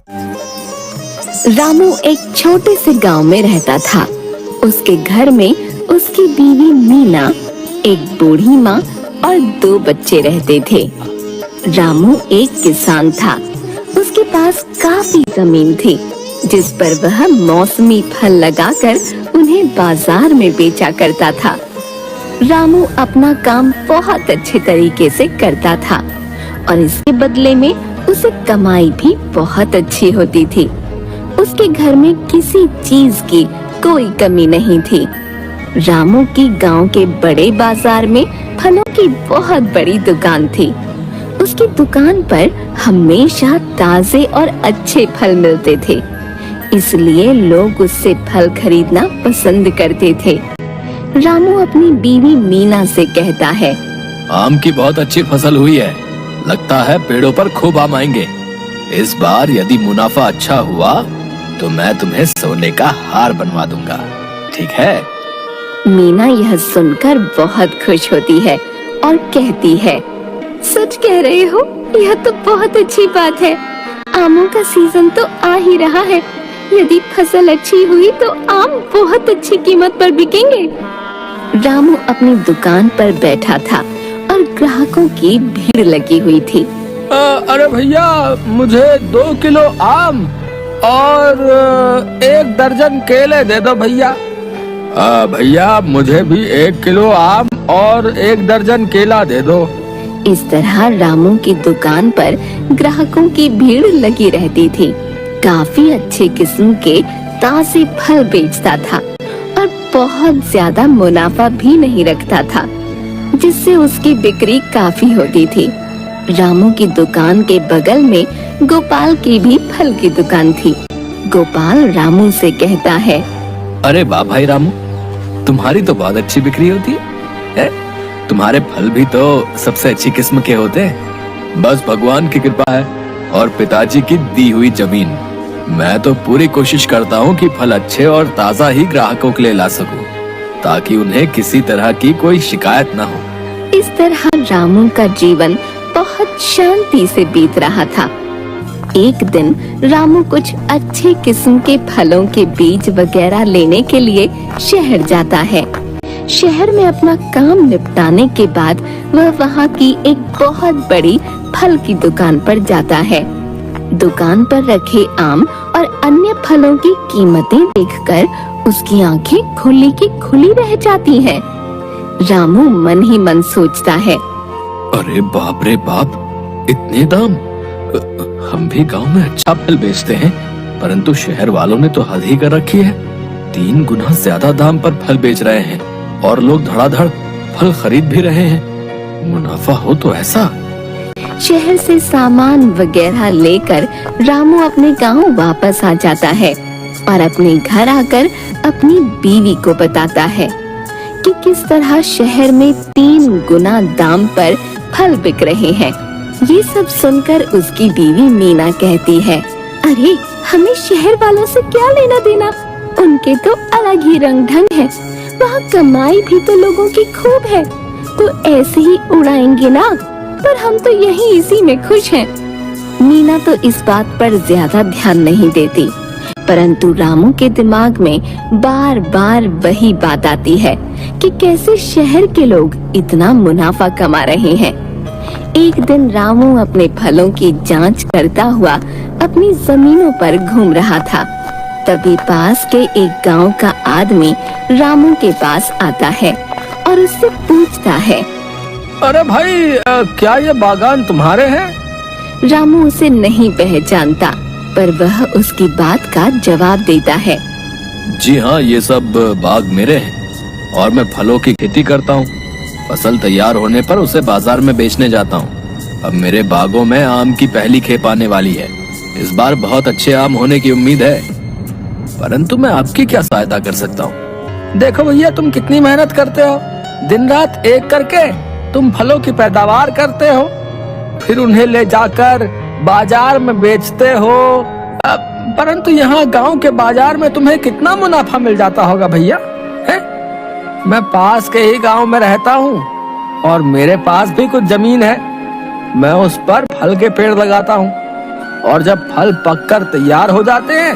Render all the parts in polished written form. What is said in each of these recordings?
रामू एक छोटे से गांव में रहता था। उसके घर में उसकी बीवी मीना, एक बूढ़ी माँ और 2 बच्चे रहते थे। रामू एक किसान था। उसके पास काफी जमीन थी, जिस पर वह मौसमी फल लगाकर उन्हें बाजार में बेचा करता था। रामू अपना काम बहुत अच्छे तरीके से करता था और इसके बदले में उसे कमाई भी बहुत अच्छी होती थी। उसके घर में किसी चीज की कोई कमी नहीं थी। रामू की गांव के बड़े बाजार में फलों की बहुत बड़ी दुकान थी। उसकी दुकान पर हमेशा ताजे और अच्छे फल मिलते थे, इसलिए लोग उससे फल खरीदना पसंद करते थे। रामू अपनी बीवी मीना से कहता है, आम की बहुत अच्छी फसल हुई है। लगता है पेड़ों पर खूब आम आएंगे। इस बार यदि मुनाफा अच्छा हुआ तो मैं तुम्हें सोने का हार बनवा दूंगा, ठीक है? मीना यह सुनकर बहुत खुश होती है और कहती है, सच कह रहे हो, यह तो बहुत अच्छी बात है। आमों का सीजन तो आ ही रहा है। यदि फसल अच्छी हुई तो आम बहुत अच्छी कीमत पर बिकेंगे। रामू अपनी दुकान पर बैठा था और ग्राहकों की भीड़ लगी हुई थी। अरे भैया, मुझे 2 किलो आम और 1 दर्जन केले दे दो भैया। भैया, मुझे भी 1 किलो आम और 1 दर्जन केला दे दो। इस तरह रामू की दुकान पर ग्राहकों की भीड़ लगी रहती थी। काफी अच्छे किस्म के ताजे फल बेचता था और बहुत ज्यादा मुनाफा भी नहीं रखता था, जिससे उसकी बिक्री काफी होती थी। रामू की दुकान के बगल में गोपाल की भी फल की दुकान थी। गोपाल रामू से कहता है, अरे वाह भाई रामू, तुम्हारी तो बहुत अच्छी बिक्री होती है। तुम्हारे फल भी तो सबसे अच्छी किस्म के होते हैं। बस भगवान की कृपा है और पिताजी की दी हुई जमीन। मैं तो पूरी कोशिश करता हूँ कि फल अच्छे और ताजा ही ग्राहकों के लिए ला सकूं, ताकि उन्हें किसी तरह की कोई शिकायत न हो। इस तरह रामू का जीवन बहुत शांति से बीत रहा था। एक दिन रामू कुछ अच्छे किस्म के फलों के बीज वगैरह लेने के लिए शहर जाता है। शहर में अपना काम निपटाने के बाद वह वहाँ की एक बहुत बड़ी फल की दुकान पर जाता है। दुकान पर रखे आम और अन्य फलों की कीमतें देखकर उसकी आंखें खुली की खुली रह जाती हैं। रामू मन ही मन सोचता है, अरे बाप रे बाप, इतने दाम! हम भी गांव में अच्छा फल बेचते हैं, परंतु शहर वालों ने तो हद ही कर रखी है। 3 गुना ज्यादा दाम पर फल बेच रहे हैं और लोग धड़ाधड़ फल खरीद भी रहे हैं। मुनाफा हो तो ऐसा। शहर से सामान वगैरह लेकर रामू अपने गांव वापस आ जाता है और अपने घर आकर अपनी बीवी को बताता है कि किस तरह शहर में 3 गुना दाम पर फल बिक रहे हैं। ये सब सुनकर उसकी बीवी मीना कहती है, अरे हमें शहर वालों से क्या लेना देना, उनके तो अलग ही रंग ढंग है। वहाँ कमाई भी तो लोगों की खूब है, तो ऐसे ही उड़ाएंगे ना, पर हम तो यही इसी में खुश हैं। मीना तो इस बात पर ज्यादा ध्यान नहीं देती, परंतु रामू के दिमाग में बार बार वही बात आती है कि कैसे शहर के लोग इतना मुनाफा कमा रहे हैं। एक दिन रामू अपने फलों की जांच करता हुआ अपनी जमीनों पर घूम रहा था। तभी पास के एक गांव का आदमी रामू के पास आता है और उससे पूछता है, अरे भाई, क्या ये बागान तुम्हारे हैं? रामू उसे नहीं पहचानता, पर वह उसकी बात का जवाब देता है, जी हाँ, ये सब बाग मेरे हैं और मैं फलों की खेती करता हूँ। फसल तैयार होने पर उसे बाजार में बेचने जाता हूँ। अब मेरे बागों में आम की पहली खेप आने वाली है। इस बार बहुत अच्छे आम होने की उम्मीद है, परंतु मैं आपकी क्या सहायता कर सकता हूँ? देखो भैया, तुम कितनी मेहनत करते हो। दिन रात एक करके तुम फलों की पैदावार करते हो, फिर उन्हें ले जाकर बाजार में बेचते हो। परंतु यहाँ गांव के बाजार में तुम्हें कितना मुनाफा मिल जाता होगा भैया, है? मैं पास के ही गांव में रहता हूँ और मेरे पास भी कुछ जमीन है। मैं उस पर फल के पेड़ लगाता हूँ। और जब फल पककर तैयार हो जाते हैं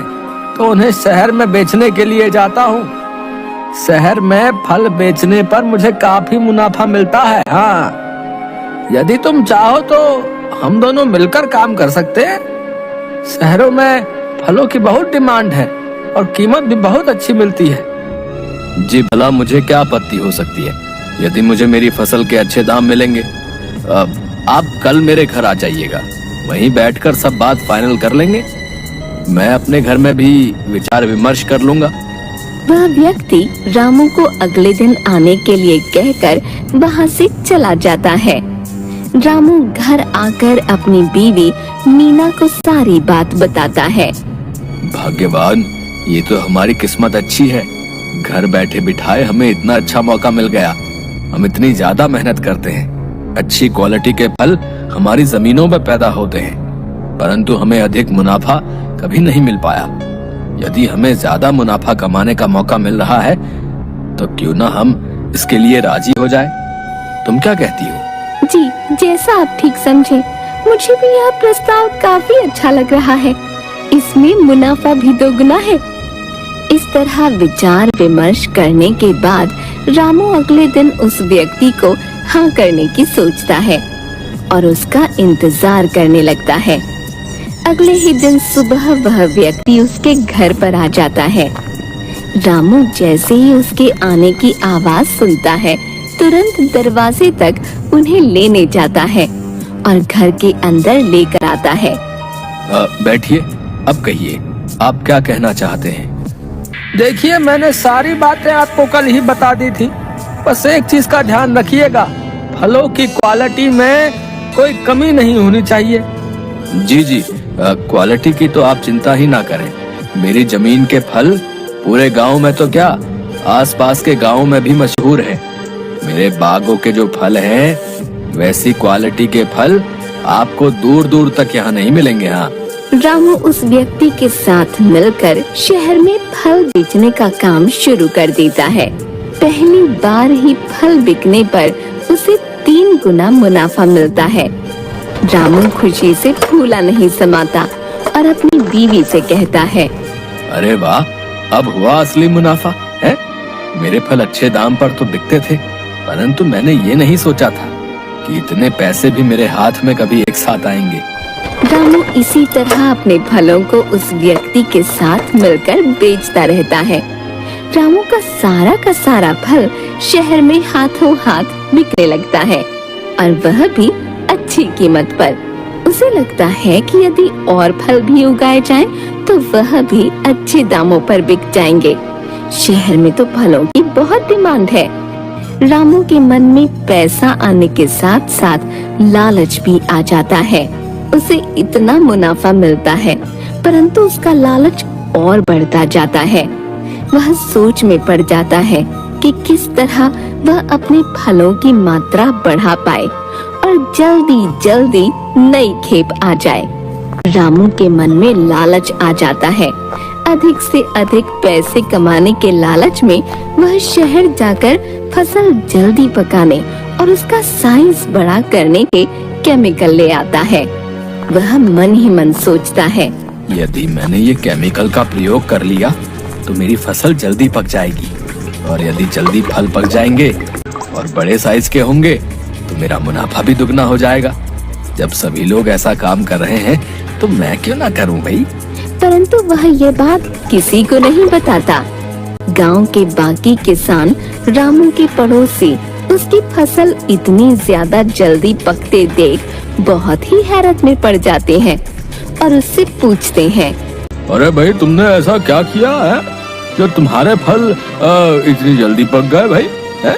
तो उन्हें शहर में बेचने के लिए जाता हूँ। शहर में फल बेचने पर मुझे काफी मुनाफा मिलता है। हाँ, यदि तुम चाहो तो हम दोनों मिलकर काम कर सकते हैं। शहरों में फलों की बहुत डिमांड है और कीमत भी बहुत अच्छी मिलती है। जी भला मुझे क्या आपत्ति हो सकती है यदि मुझे मेरी फसल के अच्छे दाम मिलेंगे। आप कल मेरे घर आ जाइएगा, वहीं बैठकर सब बात फाइनल कर लेंगे। मैं अपने घर में भी विचार विमर्श कर लूंगा। वह व्यक्ति रामू को अगले दिन आने के लिए कहकर वहाँ से चला जाता है। रामू घर आकर अपनी बीवी मीना को सारी बात बताता है। भाग्यवान, ये तो हमारी किस्मत अच्छी है। घर बैठे बिठाए हमें इतना अच्छा मौका मिल गया। हम इतनी ज्यादा मेहनत करते हैं, अच्छी क्वालिटी के फल हमारी जमीनों में पैदा होते हैं, परंतु हमें अधिक मुनाफा कभी नहीं मिल पाया। यदि हमें ज्यादा मुनाफा कमाने का मौका मिल रहा है तो क्यों ना हम इसके लिए राजी हो जाए। तुम क्या कहती हो? जी, जैसा आप ठीक समझे। मुझे भी यह प्रस्ताव काफी अच्छा लग रहा है। इसमें मुनाफा भी दोगुना है। इस तरह विचार विमर्श करने के बाद रामू अगले दिन उस व्यक्ति को हाँ करने की सोचता है और उसका इंतजार करने लगता है। अगले ही दिन सुबह वह व्यक्ति उसके घर पर आ जाता है। रामू जैसे ही उसके आने की आवाज सुनता है, तुरंत दरवाजे तक उन्हें लेने जाता है और घर के अंदर लेकर आता है। बैठिए, अब कहिए आप क्या कहना चाहते हैं। देखिए, मैंने सारी बातें आपको कल ही बता दी थी। बस एक चीज का ध्यान रखिएगा, फलों की क्वालिटी में कोई कमी नहीं होनी चाहिए। जी, क्वालिटी की तो आप चिंता ही ना करें। मेरी जमीन के फल पूरे गांव में तो क्या, आसपास के गांव में भी मशहूर है। मेरे बागों के जो फल हैं, वैसी क्वालिटी के फल आपको दूर दूर तक यहाँ नहीं मिलेंगे। हाँ, रामू उस व्यक्ति के साथ मिलकर शहर में फल बेचने का काम शुरू कर देता है। पहली बार ही फल बिकने पर उसे 3 गुना मुनाफा मिलता है। रामू खुशी से फूला नहीं समाता और अपनी बीवी से कहता है, अरे वाह, अब हुआ असली मुनाफा है। मेरे फल अच्छे दाम पर तो बिकते थे, परंतु मैंने ये नहीं सोचा था कि इतने पैसे भी मेरे हाथ में कभी एक साथ आएंगे। रामू इसी तरह अपने फलों को उस व्यक्ति के साथ मिलकर बेचता रहता है। रामू का सारा फल शहर में हाथों हाथ बिकने लगता है और वह भी अच्छी कीमत पर। उसे लगता है कि यदि और फल भी उगाए जाएं, तो वह भी अच्छे दामों पर बिक जाएंगे। शहर में तो फलों की बहुत डिमांड है। रामू के मन में पैसा आने के साथ साथ लालच भी आ जाता है। उसे इतना मुनाफा मिलता है, परंतु उसका लालच और बढ़ता जाता है। वह सोच में पड़ जाता है कि किस तरह वह अपने फलों की मात्रा बढ़ा पाए और जल्दी जल्दी नई खेप आ जाए। रामू के मन में लालच आ जाता है। अधिक से अधिक पैसे कमाने के लालच में वह शहर जाकर फसल जल्दी पकाने और उसका साइज बड़ा करने के केमिकल ले आता है। वह मन ही मन सोचता है, यदि मैंने ये केमिकल का प्रयोग कर लिया तो मेरी फसल जल्दी पक जाएगी, और यदि जल्दी फल पक जाएंगे और बड़े साइज के होंगे तो मेरा मुनाफा भी दुगना हो जाएगा। जब सभी लोग ऐसा काम कर रहे हैं तो मैं क्यों ना करूं भाई। परंतु वह ये बात किसी को नहीं बताता। गांव के बाकी किसान रामू के पड़ोसी उसकी फसल इतनी ज्यादा जल्दी पकते देख बहुत ही हैरत में पड़ जाते हैं और उससे पूछते हैं, अरे भाई, तुमने ऐसा क्या किया है जो तुम्हारे फल इतनी जल्दी पक गए भाई? है?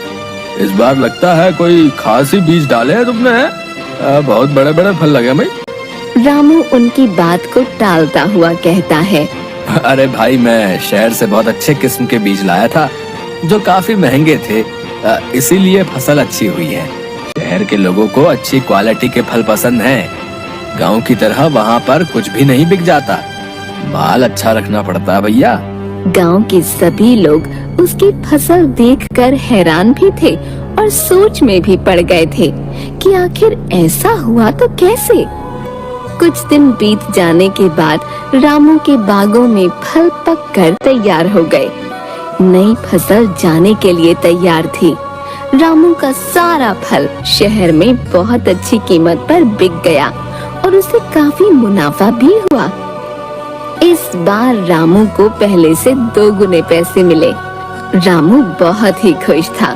इस बार लगता है कोई खास ही बीज डाले हैं तुमने। बहुत बड़े बड़े फल लगे भाई। रामू उनकी बात को टालता हुआ कहता है, अरे भाई, मैं शहर से बहुत अच्छे किस्म के बीज लाया था जो काफी महंगे थे, इसीलिए फसल अच्छी हुई है। शहर के लोगों को अच्छी क्वालिटी के फल पसंद हैं। गांव की तरह वहाँ पर कुछ भी नहीं बिक जाता। माल अच्छा रखना पड़ता है भैया। गांव के सभी लोग उसकी फसल देखकर हैरान भी थे और सोच में भी पड़ गए थे कि आखिर ऐसा हुआ तो कैसे। कुछ दिन बीत जाने के बाद रामू के बागों में फल पककर तैयार हो गए। नई फसल जाने के लिए तैयार थी। रामू का सारा फल शहर में बहुत अच्छी कीमत पर बिक गया और उसे काफी मुनाफा भी हुआ। इस बार रामू को पहले से 2 गुने पैसे मिले। रामू बहुत ही खुश था।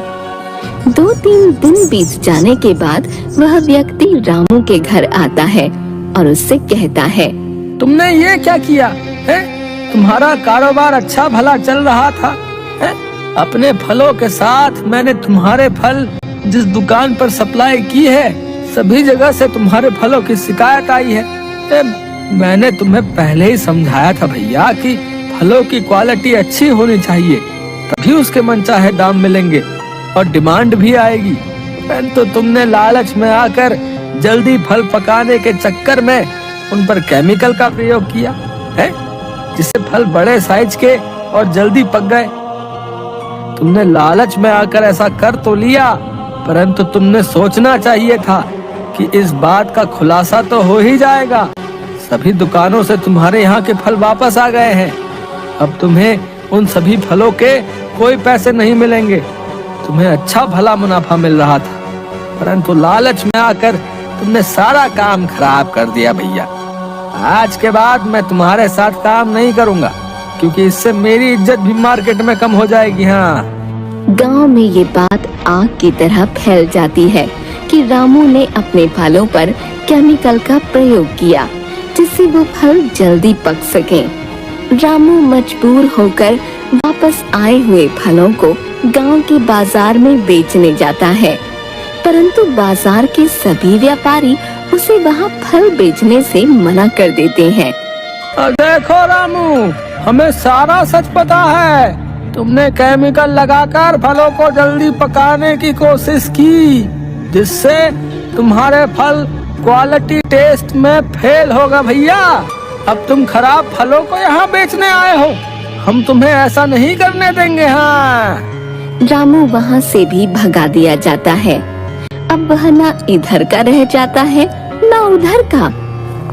2-3 दिन बीत जाने के बाद वह व्यक्ति रामू के घर आता है और उससे कहता है, तुमने ये क्या किया है? तुम्हारा कारोबार अच्छा भला चल रहा था है? अपने फलों के साथ मैंने तुम्हारे फल जिस दुकान पर सप्लाई की है, सभी जगह से तुम्हारे फलों की शिकायत आई है। मैंने तुम्हें पहले ही समझाया था भैया कि फलों की क्वालिटी अच्छी होनी चाहिए, तभी उसके मनचाहे दाम मिलेंगे और डिमांड भी आएगी। परंतु तुमने लालच में आकर जल्दी फल पकाने के चक्कर में उन पर केमिकल का प्रयोग किया है, जिससे फल बड़े साइज के और जल्दी पक गए। तुमने लालच में आकर ऐसा कर तो लिया, परंतु तुमने सोचना चाहिए था कि इस बात का खुलासा तो हो ही जाएगा। सभी दुकानों से तुम्हारे यहाँ के फल वापस आ गए हैं। अब तुम्हें उन सभी फलों के कोई पैसे नहीं मिलेंगे। तुम्हें अच्छा भला मुनाफा मिल रहा था, परंतु लालच में आकर तुमने सारा काम खराब कर दिया भैया। आज के बाद मैं तुम्हारे साथ काम नहीं करूँगा, क्योंकि इससे मेरी इज्जत भी मार्केट में कम हो जाएगी। हाँ। गांव में ये बात आग की तरह फैल जाती है कि रामू ने अपने फलों पर केमिकल का प्रयोग किया, जिससे वो फल जल्दी पक सकें। रामू मजबूर होकर वापस आए हुए फलों को गांव के बाजार में बेचने जाता है, परंतु बाजार के सभी व्यापारी उसे वहां फल बेचने से मना कर देते हैं। देखो रामू, हमें सारा सच पता है। तुमने केमिकल लगाकर फलों को जल्दी पकाने की कोशिश की, जिससे तुम्हारे फल क्वालिटी टेस्ट में फेल होगा भैया। अब तुम खराब फलों को यहाँ बेचने आए हो, हम तुम्हें ऐसा नहीं करने देंगे। हाँ। रामू वहाँ से भी भगा दिया जाता है। अब वह न इधर का रह जाता है न उधर का।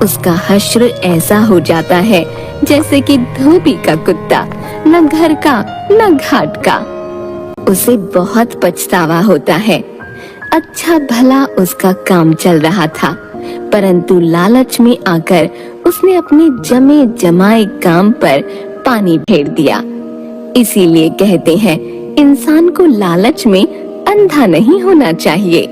उसका हश्र ऐसा हो जाता है जैसे कि धोबी का कुत्ता, न घर का न घाट का। उसे बहुत पछतावा होता है। अच्छा भला उसका काम चल रहा था, परंतु लालच में आकर उसने अपने जमे जमाए काम पर पानी फेर दिया। इसीलिए कहते हैं, इंसान को लालच में अंधा नहीं होना चाहिए।